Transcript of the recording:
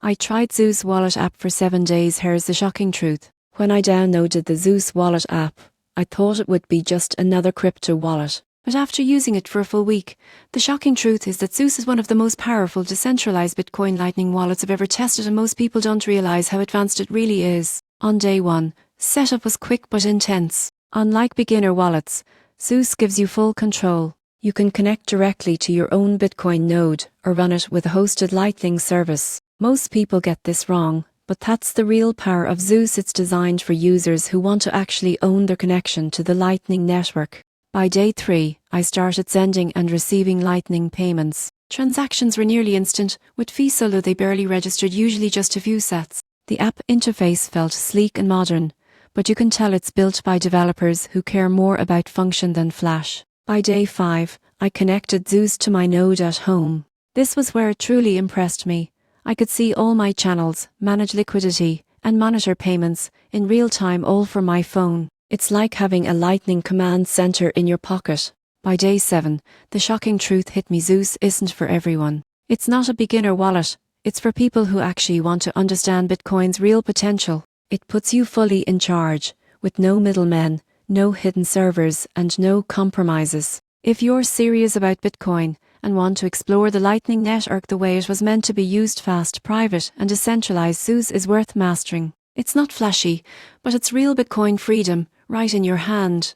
I tried Zeus Wallet app for 7 days. Here's the shocking truth. When I downloaded the Zeus Wallet app, I thought it would be just another crypto wallet. But after using it for a full week, the shocking truth is that Zeus is one of the most powerful decentralized Bitcoin Lightning wallets I've ever tested, and most people don't realize how advanced it really is. On day 1, setup was quick but intense. Unlike beginner wallets, Zeus gives you full control. You can connect directly to your own Bitcoin node or run it with a hosted Lightning service. Most people get this wrong, but that's the real power of Zeus. It's designed for users who want to actually own their connection to the Lightning network. By day 3, I started sending and receiving Lightning payments. Transactions were nearly instant, with fees although they barely registered, usually just a few sats. The app interface felt sleek and modern, but you can tell it's built by developers who care more about function than flash. By day 5, I connected Zeus to my node at home. This was where it truly impressed me. I could see all my channels, manage liquidity, and monitor payments in real time, all from my phone. It's like having a Lightning command center in your pocket. By day 7, the shocking truth hit me. Zeus isn't for everyone. It's not a beginner wallet. It's for people who actually want to understand Bitcoin's real potential. It puts you fully in charge, with no middlemen, no hidden servers, and no compromises. If you're serious about Bitcoin and want to explore the Lightning network the way it was meant to be, used, fast, private, and decentralized, Zeus is worth mastering. It's not flashy, but it's real Bitcoin freedom, right in your hand.